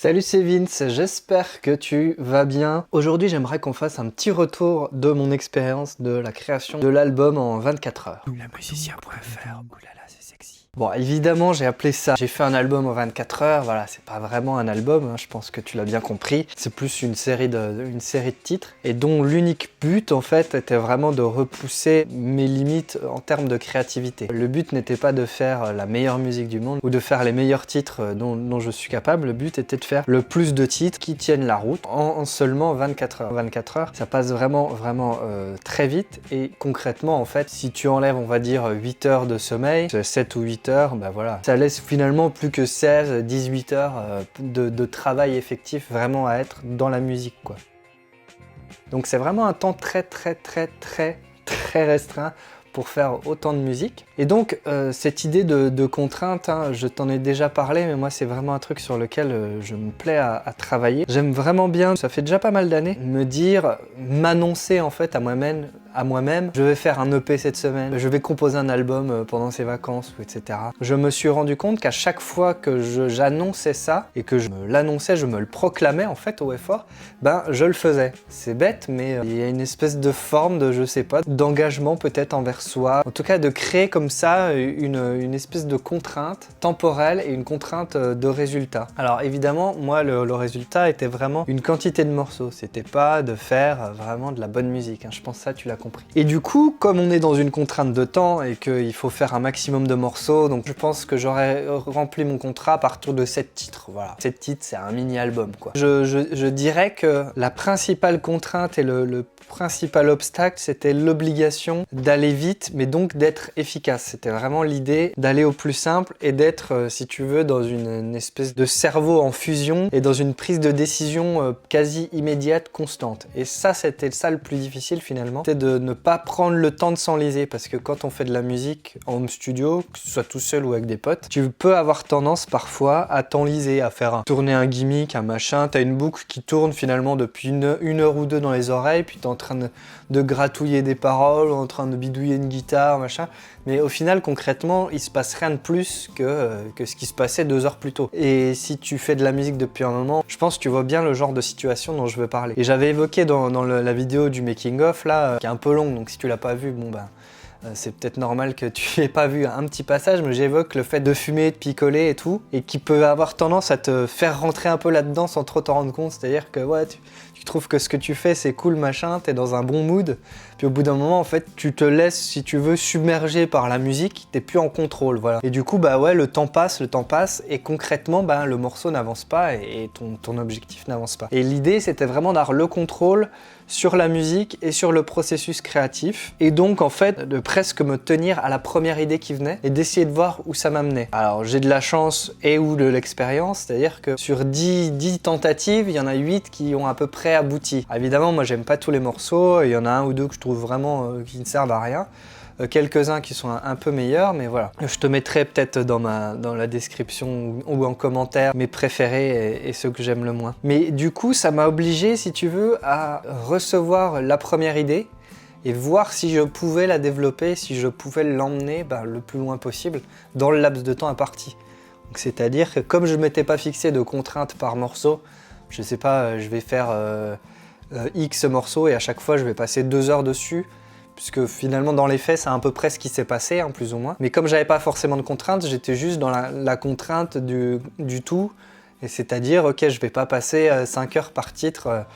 Salut, c'est Vince, j'espère que tu vas bien. Aujourd'hui, j'aimerais qu'on fasse un petit retour de mon expérience de la création de l'album en 24 heures. Lamusicien.fr, oulala, c'est sexy. Bon, évidemment, j'ai appelé ça. J'ai fait un album en 24 heures, voilà, c'est pas vraiment un album, hein, je pense que tu l'as bien compris. C'est plus une série de titres, et dont l'unique but, en fait, était vraiment de repousser mes limites en termes de créativité. Le but n'était pas de faire la meilleure musique du monde, ou de faire les meilleurs titres dont je suis capable. Le but était de faire le plus de titres qui tiennent la route en seulement 24 heures. 24 heures, ça passe vraiment très vite, et concrètement, en fait, si tu enlèves, on va dire, 8 heures de sommeil, 7 ou 8 heures, bah voilà, ça laisse finalement plus que 16, 18 heures de travail effectif vraiment à être dans la musique, quoi. Donc c'est vraiment un temps très restreint pour faire autant de musique. Et donc cette idée de contrainte, hein, je t'en ai déjà parlé, mais moi c'est vraiment un truc sur lequel je me plais à travailler. J'aime vraiment bien, ça fait déjà pas mal d'années, m'annoncer en fait à moi-même, je vais faire un EP cette semaine, je vais composer un album pendant ces vacances, etc. Je me suis rendu compte qu'à chaque fois que j'annonçais ça, et que je me l'annonçais, je me le proclamais en fait haut et fort, ben je le faisais. C'est bête, mais il y a une espèce de forme de, je sais pas, d'engagement peut-être envers soi. En tout cas, de créer comme ça une espèce de contrainte temporelle et une contrainte de résultat. Alors évidemment, moi le résultat était vraiment une quantité de morceaux. C'était pas de faire vraiment de la bonne musique, hein. Je pense que ça tu l'as compris. Et du coup, comme on est dans une contrainte de temps et qu'il faut faire un maximum de morceaux, donc je pense que j'aurais rempli mon contrat à partir de 7 titres. Voilà. 7 titres, c'est un mini-album, quoi. Je dirais que la principale contrainte et le principal obstacle, c'était l'obligation d'aller vite, mais donc d'être efficace. C'était vraiment l'idée d'aller au plus simple et d'être, si tu veux, dans une espèce de cerveau en fusion et dans une prise de décision quasi immédiate, constante. Et ça, c'était ça le plus difficile finalement, c'était de ne pas prendre le temps de s'enliser, parce que quand on fait de la musique en home studio, que ce soit tout seul ou avec des potes, tu peux avoir tendance parfois à t'enliser, à faire tourner un gimmick, un machin, t'as une boucle qui tourne finalement depuis une heure ou deux dans les oreilles, puis t'es en train de gratouiller des paroles, en train de bidouiller une guitare, machin, mais au final, concrètement, il se passe rien de plus que ce qui se passait 2 heures plus tôt. Et si tu fais de la musique depuis un moment, je pense que tu vois bien le genre de situation dont je veux parler. Et j'avais évoqué dans la vidéo du making-of, là, qui est un peu longue, donc si tu l'as pas vu, bon ben, c'est peut-être normal que tu aies pas vu un petit passage, mais j'évoque le fait de fumer, de picoler et tout, et qui peut avoir tendance à te faire rentrer un peu là-dedans sans trop t'en rendre compte. C'est-à-dire que ouais, tu trouves que ce que tu fais c'est cool, machin, t'es dans un bon mood, puis au bout d'un moment en fait tu te laisses, si tu veux, submerger par la musique, t'es plus en contrôle, voilà. Et du coup bah ouais, le temps passe, et concrètement bah le morceau n'avance pas et ton objectif n'avance pas. Et l'idée c'était vraiment d'avoir le contrôle sur la musique et sur le processus créatif, et donc en fait de presque me tenir à la première idée qui venait et d'essayer de voir où ça m'amenait. Alors j'ai de la chance et ou de l'expérience, c'est-à-dire que sur 10 tentatives, il y en a 8 qui ont à peu près abouti. Évidemment moi j'aime pas tous les morceaux, il y en a un ou deux que je trouve vraiment qui ne servent à rien. Quelques-uns qui sont un peu meilleurs, mais voilà. Je te mettrai peut-être dans la description ou en commentaire mes préférés et ceux que j'aime le moins. Mais du coup, ça m'a obligé, si tu veux, à recevoir la première idée et voir si je pouvais la développer, si je pouvais l'emmener le plus loin possible dans le laps de temps imparti. Donc, c'est-à-dire que comme je ne m'étais pas fixé de contraintes par morceau, je sais pas, je vais faire X morceaux et à chaque fois je vais passer 2 heures dessus, puisque finalement dans les faits c'est à peu près ce qui s'est passé, hein, plus ou moins. Mais comme j'avais pas forcément de contraintes, j'étais juste dans la contrainte du tout, et c'est-à-dire ok, je vais pas passer 5 heures par titre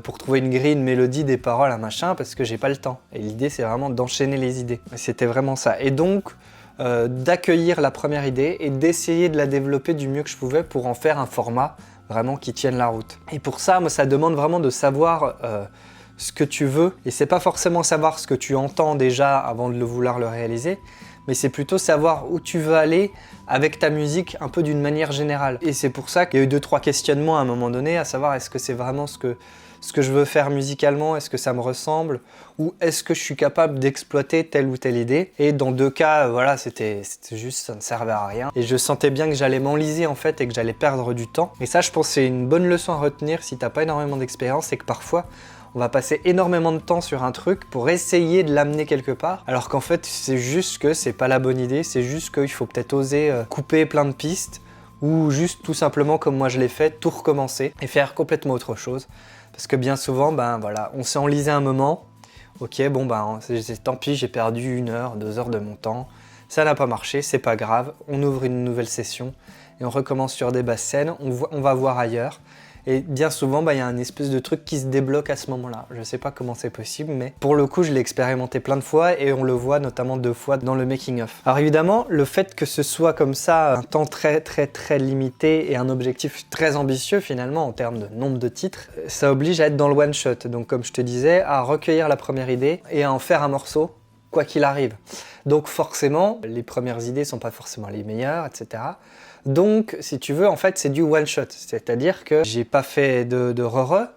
pour trouver une grille, une mélodie, des paroles, un machin, parce que j'ai pas le temps. Et l'idée c'est vraiment d'enchaîner les idées. Et c'était vraiment ça. Et donc d'accueillir la première idée et d'essayer de la développer du mieux que je pouvais pour en faire un format vraiment qui tienne la route. Et pour ça, moi, ça demande vraiment de savoir ce que tu veux, et c'est pas forcément savoir ce que tu entends déjà avant de vouloir le réaliser, mais c'est plutôt savoir où tu veux aller avec ta musique un peu d'une manière générale. Et c'est pour ça qu'il y a eu 2-3 questionnements à un moment donné, à savoir est-ce que c'est vraiment ce que je veux faire musicalement, est-ce que ça me ressemble, ou est-ce que je suis capable d'exploiter telle ou telle idée. Et dans 2 cas, voilà, c'était juste, ça ne servait à rien. Et je sentais bien que j'allais m'enliser en fait et que j'allais perdre du temps. Et ça, je pense que c'est une bonne leçon à retenir si t'as pas énormément d'expérience, c'est que parfois, on va passer énormément de temps sur un truc pour essayer de l'amener quelque part, alors qu'en fait c'est juste que c'est pas la bonne idée, c'est juste qu'il faut peut-être oser couper plein de pistes, ou juste tout simplement comme moi je l'ai fait, tout recommencer et faire complètement autre chose. Parce que bien souvent, ben voilà, on s'est enlisé un moment, ok, bon ben tant pis, j'ai perdu 1 heure, 2 heures de mon temps, ça n'a pas marché, c'est pas grave, on ouvre une nouvelle session et on recommence sur des basses scènes, on va voir ailleurs. Et bien souvent, bah, y a un espèce de truc qui se débloque à ce moment-là. Je sais pas comment c'est possible, mais pour le coup, je l'ai expérimenté plein de fois et on le voit notamment 2 fois dans le making-of. Alors évidemment, le fait que ce soit comme ça, un temps très limité et un objectif très ambitieux finalement en termes de nombre de titres, ça oblige à être dans le one-shot. Donc comme je te disais, à recueillir la première idée et à en faire un morceau, quoi qu'il arrive. Donc forcément, les premières idées sont pas forcément les meilleures, etc. Donc, si tu veux, en fait, c'est du one-shot. C'est-à-dire que j'ai pas fait de re-re.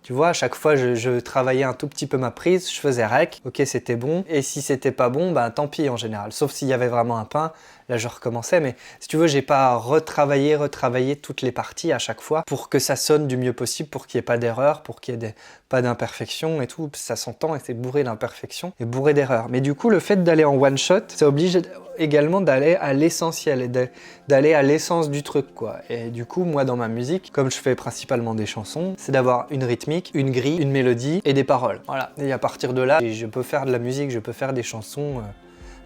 Tu vois, à chaque fois, je travaillais un tout petit peu ma prise, je faisais rec, ok, c'était bon. Et si c'était pas bon, ben tant pis en général. Sauf s'il y avait vraiment un pain, là je recommençais. Mais si tu veux, j'ai pas retravaillé toutes les parties à chaque fois pour que ça sonne du mieux possible, pour qu'il n'y ait pas d'erreur, pour qu'il y ait pas d'imperfections et tout. Ça s'entend et c'est bourré d'imperfections et bourré d'erreurs. Mais du coup, le fait d'aller en one-shot, ça oblige également d'aller à l'essentiel et d'aller à l'essence du truc, quoi. Et du coup, moi, dans ma musique, comme je fais principalement des chansons, c'est d'avoir une rythmique, une grille, une mélodie et des paroles. Voilà. Et à partir de là, je peux faire de la musique, je peux faire des chansons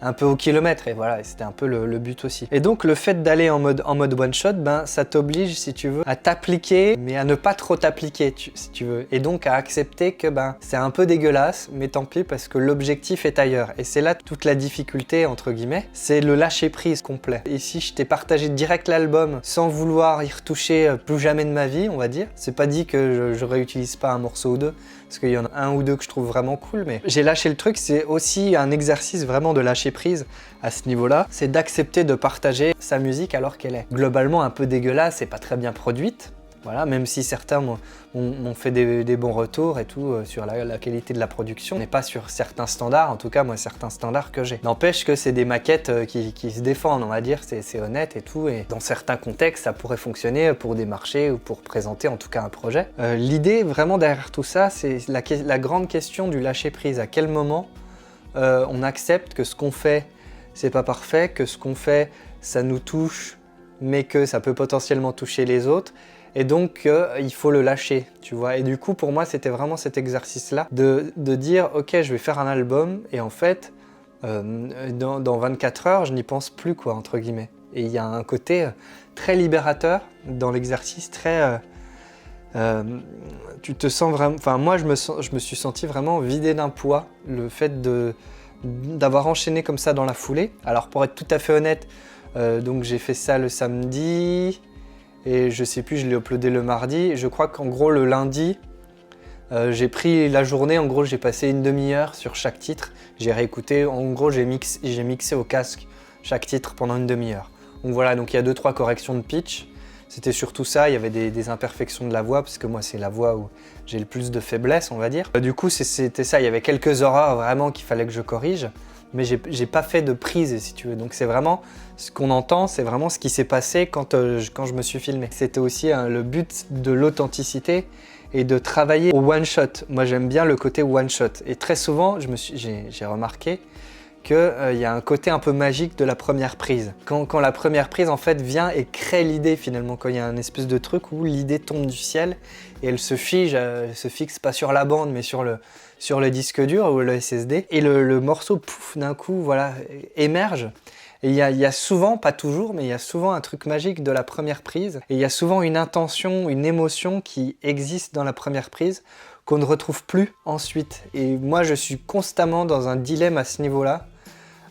un peu au kilomètre, et voilà, c'était un peu le but aussi. Et donc le fait d'aller en mode one shot, ben ça t'oblige, si tu veux, à t'appliquer, mais à ne pas trop t'appliquer, si tu veux, et donc à accepter que ben c'est un peu dégueulasse, mais tant pis parce que l'objectif est ailleurs. Et c'est là toute la difficulté entre guillemets, c'est le lâcher prise complet. Et si je t'ai partagé direct l'album sans vouloir y retoucher plus jamais de ma vie, on va dire, c'est pas dit que je réutilise pas un morceau ou deux, parce qu'il y en a un ou deux que je trouve vraiment cool, mais j'ai lâché le truc. C'est aussi un exercice vraiment de lâcher prise à ce niveau-là, c'est d'accepter de partager sa musique alors qu'elle est globalement un peu dégueulasse et pas très bien produite. Voilà, même si certains m'ont fait des bons retours et tout sur la qualité de la production, mais pas sur certains standards, en tout cas moi certains standards que j'ai. N'empêche que c'est des maquettes qui se défendent, on va dire, c'est honnête et tout, et dans certains contextes ça pourrait fonctionner pour des marchés ou pour présenter en tout cas un projet. L'idée vraiment derrière tout ça, c'est la grande question du lâcher prise. À quel moment on accepte que ce qu'on fait c'est pas parfait, que ce qu'on fait ça nous touche mais que ça peut potentiellement toucher les autres, et donc il faut le lâcher, tu vois. Et du coup pour moi c'était vraiment cet exercice là de dire ok, je vais faire un album et en fait dans 24 heures je n'y pense plus, quoi, entre guillemets. Et il y a un côté très libérateur dans l'exercice, très tu te sens vraiment, enfin moi je me suis senti vraiment vidé d'un poids, le fait d'avoir enchaîné comme ça dans la foulée. Alors pour être tout à fait honnête, donc j'ai fait ça le samedi et je sais plus, je l'ai uploadé le mardi. Je crois qu'en gros le lundi, j'ai pris la journée, en gros j'ai passé une demi-heure sur chaque titre. J'ai réécouté, en gros j'ai mixé au casque chaque titre pendant une demi-heure. Donc voilà, donc il y a 2-3 corrections de pitch. C'était surtout ça, il y avait des imperfections de la voix, parce que moi c'est la voix où j'ai le plus de faiblesse, on va dire. Du coup c'était ça, il y avait quelques erreurs vraiment qu'il fallait que je corrige, mais j'ai pas fait de prise, si tu veux. Donc c'est vraiment ce qu'on entend, c'est vraiment ce qui s'est passé quand je me suis filmé. C'était aussi le but de l'authenticité et de travailler au one shot. Moi j'aime bien le côté one shot, et très souvent j'ai remarqué qu'il y a un côté un peu magique de la première prise. Quand la première prise en fait vient et crée l'idée finalement, quand il y a un espèce de truc où l'idée tombe du ciel et elle se fige, elle se fixe pas sur la bande mais sur le disque dur ou le SSD, et le morceau pouf d'un coup voilà émerge. Et il y a souvent, pas toujours, mais il y a souvent un truc magique de la première prise, et il y a souvent une intention, une émotion qui existe dans la première prise qu'on ne retrouve plus ensuite. Et moi je suis constamment dans un dilemme à ce niveau-là,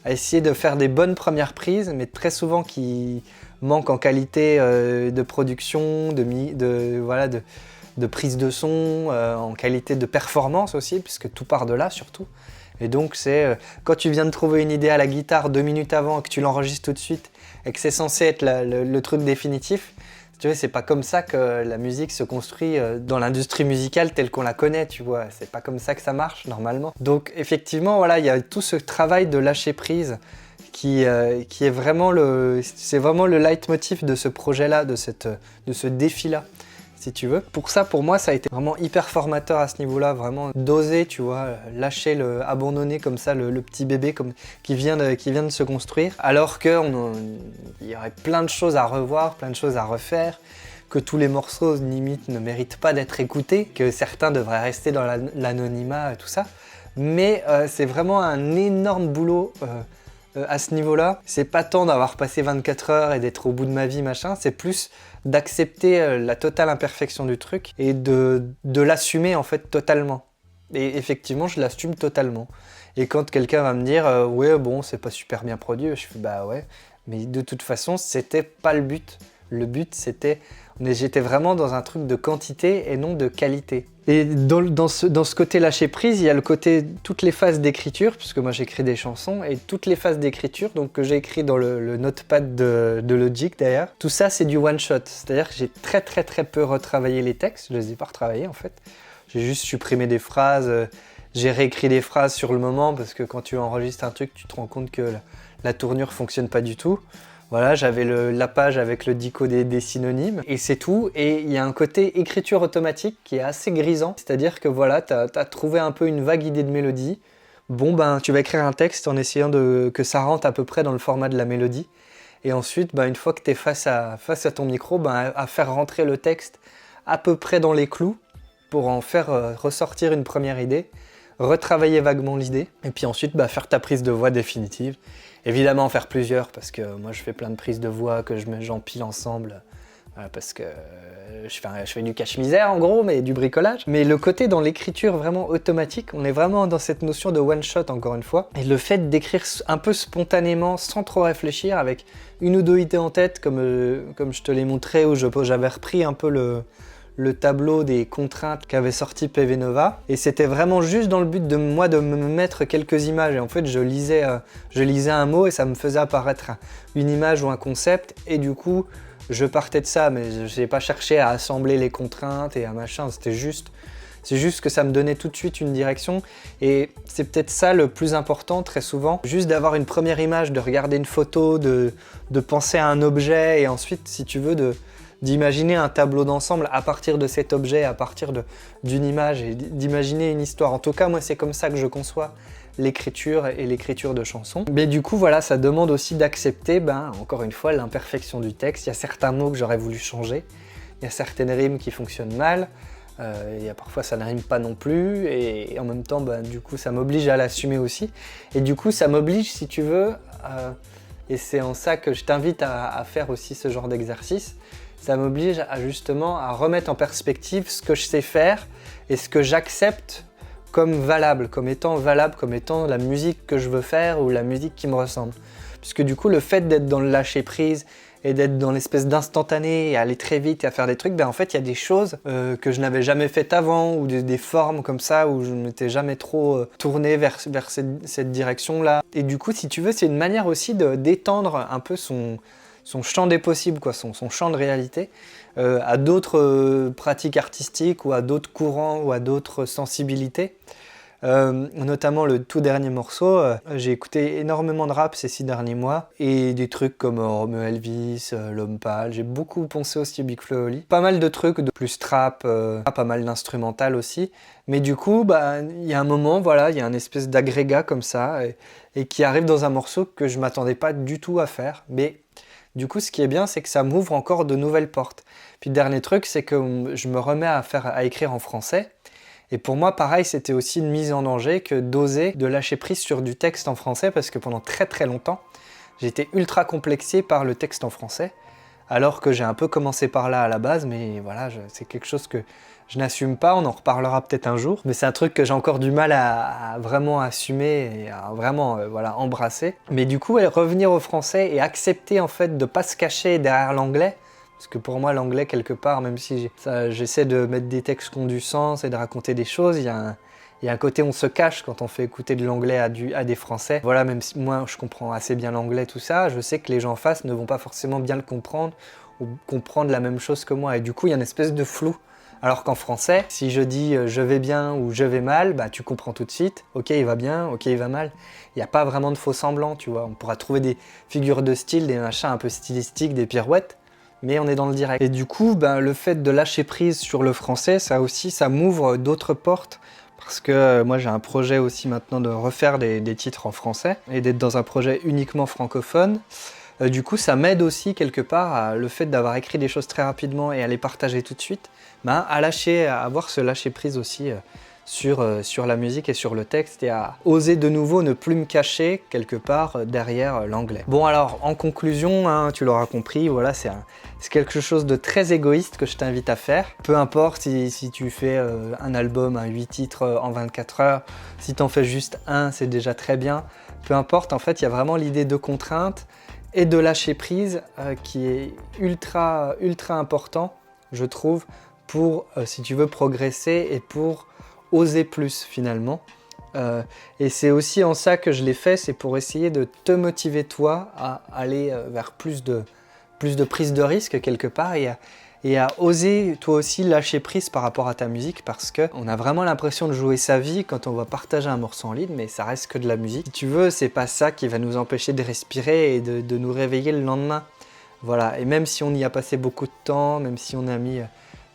à essayer de faire des bonnes premières prises, mais très souvent qui manquent en qualité de production, de prise de son, en qualité de performance aussi, puisque tout part de là surtout. Et donc c'est quand tu viens de trouver une idée à la guitare 2 minutes avant, que tu l'enregistres tout de suite, et que c'est censé être le truc définitif, tu vois, c'est pas comme ça que la musique se construit dans l'industrie musicale telle qu'on la connaît, tu vois. C'est pas comme ça que ça marche normalement. Donc effectivement, voilà, il y a tout ce travail de lâcher prise qui est vraiment c'est vraiment le leitmotiv de ce projet-là, de ce défi-là. si tu veux. Pour ça, pour moi, ça a été vraiment hyper formateur à ce niveau-là, vraiment d'oser, tu vois, lâcher, abandonner comme ça le petit bébé qui vient de se construire, alors qu'il y aurait plein de choses à revoir, plein de choses à refaire, que tous les morceaux limite ne méritent pas d'être écoutés, que certains devraient rester dans l'anonymat et tout ça. Mais c'est vraiment un énorme boulot à ce niveau-là. C'est pas tant d'avoir passé 24 heures et d'être au bout de ma vie, machin, c'est plus d'accepter la totale imperfection du truc et de l'assumer en fait totalement. Et effectivement, je l'assume totalement. Et quand quelqu'un va me dire « ouais, bon, c'est pas super bien produit », je fais « bah ouais », mais de toute façon, c'était pas le but. Le but, c'était... J'étais vraiment dans un truc de quantité et non de qualité. Et dans ce côté lâcher prise, il y a le côté toutes les phases d'écriture, puisque moi j'écris des chansons, et toutes les phases d'écriture donc, que j'ai écrit dans le notepad de Logic d'ailleurs. Tout ça c'est du one shot, c'est-à-dire que j'ai très peu retravaillé les textes, je les ai pas retravaillés en fait. J'ai juste supprimé des phrases, j'ai réécrit des phrases sur le moment, parce que quand tu enregistres un truc, tu te rends compte que la tournure fonctionne pas du tout. Voilà, j'avais la page avec le dico des synonymes et c'est tout. Et il y a un côté écriture automatique qui est assez grisant. C'est-à-dire que voilà, t'as trouvé un peu une vague idée de mélodie. Bon ben, tu vas écrire un texte en essayant que ça rentre à peu près dans le format de la mélodie. Et ensuite, ben, une fois que t'es face à ton micro, ben, à faire rentrer le texte à peu près dans les clous pour en faire ressortir une première idée, retravailler vaguement l'idée et puis ensuite ben, faire ta prise de voix définitive. Évidemment faire plusieurs, parce que moi je fais plein de prises de voix que j'empile ensemble, parce que je fais du cache-misère en gros, mais du bricolage. Mais le côté dans l'écriture vraiment automatique, on est vraiment dans cette notion de one-shot encore une fois. Et le fait d'écrire un peu spontanément, sans trop réfléchir, avec une ou deux idées en tête, comme je te l'ai montré, où j'avais repris un peu le tableau des contraintes qu'avait sorti PV Nova, et c'était vraiment juste dans le but de me mettre quelques images, et en fait je lisais un mot et ça me faisait apparaître une image ou un concept, et du coup je partais de ça, mais je n'ai pas cherché à assembler les contraintes et à machin, c'est juste que ça me donnait tout de suite une direction, et c'est peut-être ça le plus important très souvent, juste d'avoir une première image, de regarder une photo, de penser à un objet, et ensuite si tu veux d'imaginer un tableau d'ensemble à partir de cet objet, à partir d'une image, et d'imaginer une histoire. En tout cas, moi, c'est comme ça que je conçois l'écriture et l'écriture de chansons. Mais du coup, voilà, ça demande aussi d'accepter, encore une fois, l'imperfection du texte. Il y a certains mots que j'aurais voulu changer, il y a certaines rimes qui fonctionnent mal, il y a parfois ça ne rime pas non plus, et en même temps, du coup, ça m'oblige à l'assumer aussi. Et du coup, ça m'oblige, si tu veux, et c'est en ça que je t'invite à faire aussi ce genre d'exercice, ça m'oblige justement à remettre en perspective ce que je sais faire et ce que j'accepte comme valable, comme étant la musique que je veux faire ou la musique qui me ressemble. Puisque du coup, le fait d'être dans le lâcher prise et d'être dans l'espèce d'instantané et aller très vite et à faire des trucs, en fait, il y a des choses que je n'avais jamais faites avant, ou des formes comme ça où je ne m'étais jamais trop tourné vers cette direction-là. Et du coup, si tu veux, c'est une manière aussi d'étendre un peu son champ des possibles, quoi, son champ de réalité, à d'autres pratiques artistiques ou à d'autres courants ou à d'autres sensibilités. Notamment le tout dernier morceau, j'ai écouté énormément de rap ces 6 derniers mois, et des trucs comme Romeo Elvis, L'Homme Pâle, j'ai beaucoup pensé aussi au Big Flo et Oli. Pas mal de trucs de plus trap, pas mal d'instrumental aussi, mais du coup, il y a un moment, voilà, il y a un espèce d'agrégat comme ça, et qui arrive dans un morceau que je m'attendais pas du tout à faire, mais du coup, ce qui est bien, c'est que ça m'ouvre encore de nouvelles portes. Puis le dernier truc, c'est que je me remets à écrire en français. Et pour moi, pareil, c'était aussi une mise en danger que d'oser de lâcher prise sur du texte en français, parce que pendant très longtemps, j'ai été ultra complexé par le texte en français, alors que j'ai un peu commencé par là à la base, mais voilà, c'est quelque chose que je n'assume pas, on en reparlera peut-être un jour, mais c'est un truc que j'ai encore du mal à vraiment assumer et à vraiment embrasser. Mais du coup, revenir au français et accepter en fait de pas se cacher derrière l'anglais, parce que pour moi l'anglais quelque part, même si j'essaie de mettre des textes qui ont du sens et de raconter des choses, il y a un côté on se cache quand on fait écouter de l'anglais à des Français. Voilà, même si moi je comprends assez bien l'anglais, tout ça, je sais que les gens en face ne vont pas forcément bien le comprendre ou comprendre la même chose que moi, et du coup il y a une espèce de flou. Alors qu'en français, si je dis je vais bien ou je vais mal, tu comprends tout de suite, ok il va bien, ok il va mal. Il n'y a pas vraiment de faux semblants, tu vois. On pourra trouver des figures de style, des machins un peu stylistiques, des pirouettes, mais on est dans le direct. Et du coup, ben, le fait de lâcher prise sur le français, ça aussi, ça m'ouvre d'autres portes. Parce que moi j'ai un projet aussi maintenant de refaire des titres en français et d'être dans un projet uniquement francophone. Du coup ça m'aide aussi quelque part à le fait d'avoir écrit des choses très rapidement et à les partager tout de suite, à avoir ce lâcher prise aussi sur la musique et sur le texte et à oser de nouveau ne plus me cacher quelque part derrière l'anglais. Bon alors en conclusion, hein, tu l'auras compris, voilà, c'est quelque chose de très égoïste que je t'invite à faire. Peu importe si tu fais un album à 8 titres en 24 heures, si tu en fais juste un, c'est déjà très bien. Peu importe, en fait, il y a vraiment l'idée de contrainte et de lâcher prise qui est ultra important, je trouve, pour, si tu veux, progresser et pour oser plus finalement. Et c'est aussi en ça que je l'ai fait, c'est pour essayer de te motiver toi à aller vers plus de prise de risque quelque part et à oser toi aussi lâcher prise par rapport à ta musique parce qu'on a vraiment l'impression de jouer sa vie quand on va partager un morceau en ligne, mais ça reste que de la musique. Si tu veux, c'est pas ça qui va nous empêcher de respirer et de nous réveiller le lendemain. Voilà, et même si on y a passé beaucoup de temps, même si on a mis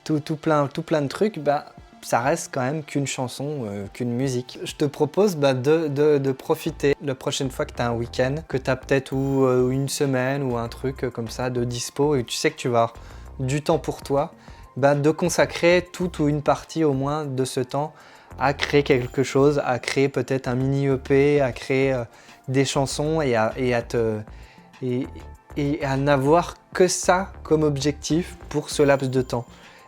tout plein de trucs, bah, ça reste quand même qu'une chanson, qu'une musique. Je te propose de profiter la prochaine fois que tu as un week-end, que tu as peut-être ou une semaine ou un truc comme ça de dispo et tu sais que tu vas avoir du temps pour toi, de consacrer toute ou une partie au moins de ce temps à créer quelque chose, à créer peut-être un mini EP, à créer des chansons et à n'avoir que ça comme objectif pour ce laps de temps.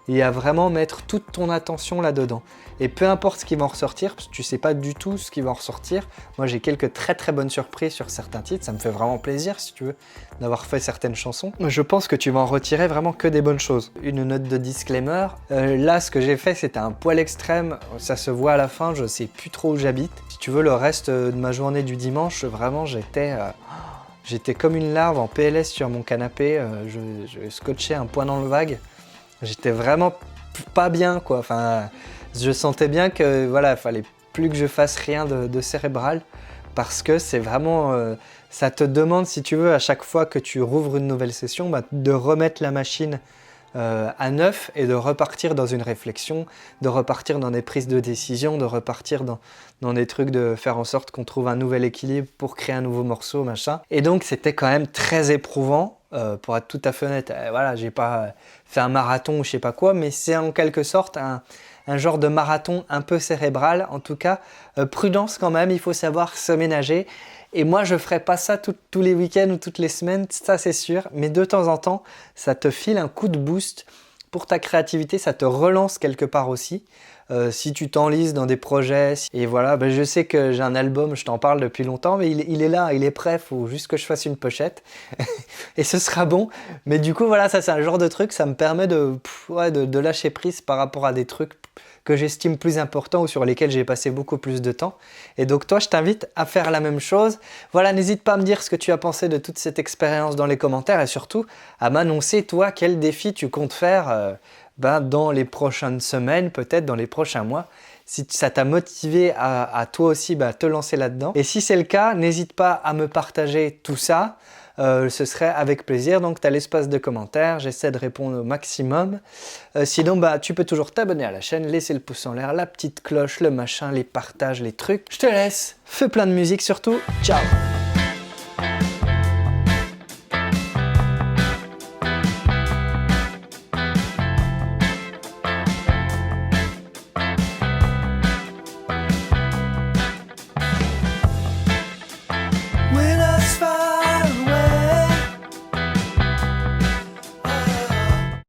Et à vraiment mettre toute ton attention là-dedans. Et peu importe ce qui va en ressortir, parce que tu sais pas du tout ce qui va en ressortir. Moi, j'ai quelques très bonnes surprises sur certains titres. Ça me fait vraiment plaisir, si tu veux, d'avoir fait certaines chansons. Je pense que tu vas en retirer vraiment que des bonnes choses. Une note de disclaimer. Là, ce que j'ai fait, c'était un poil extrême. Ça se voit à la fin, je sais plus trop où j'habite. Si tu veux, le reste de ma journée du dimanche, vraiment, j'étais comme une larve en PLS sur mon canapé. Je scotchais un poing dans le vague. J'étais vraiment pas bien, quoi. Enfin, je sentais bien que voilà, fallait plus que je fasse rien de cérébral parce que c'est vraiment, ça te demande, si tu veux, à chaque fois que tu rouvres une nouvelle session, de remettre la machine à neuf et de repartir dans une réflexion, de repartir dans des prises de décision, de repartir dans des trucs de faire en sorte qu'on trouve un nouvel équilibre pour créer un nouveau morceau, machin. Et donc, c'était quand même très éprouvant. Pour être tout à fait honnête, voilà, j'ai pas fait un marathon ou je sais pas quoi, mais c'est en quelque sorte un genre de marathon un peu cérébral. En tout cas, prudence quand même, il faut savoir se ménager. Et moi, je ferai pas ça tous les week-ends ou toutes les semaines, ça c'est sûr, mais de temps en temps, ça te file un coup de boost pour ta créativité, ça te relance quelque part aussi. Si tu t'enlises dans des projets, et voilà, je sais que j'ai un album, je t'en parle depuis longtemps, mais il est là, il est prêt, il faut juste que je fasse une pochette, et ce sera bon. Mais du coup, voilà, ça c'est un genre de truc, ça me permet de lâcher prise par rapport à des trucs que j'estime plus importants ou sur lesquels j'ai passé beaucoup plus de temps. Et donc toi, je t'invite à faire la même chose. Voilà, n'hésite pas à me dire ce que tu as pensé de toute cette expérience dans les commentaires et surtout à m'annoncer, toi, quel défi tu comptes faire dans les prochaines semaines, peut-être dans les prochains mois, si ça t'a motivé à toi aussi te lancer là-dedans. Et si c'est le cas, n'hésite pas à me partager tout ça, ce serait avec plaisir. Donc tu as l'espace de commentaires, j'essaie de répondre au maximum. Sinon, tu peux toujours t'abonner à la chaîne, laisser le pouce en l'air, la petite cloche, le machin, les partages, les trucs. Je te laisse, fais plein de musique surtout, ciao!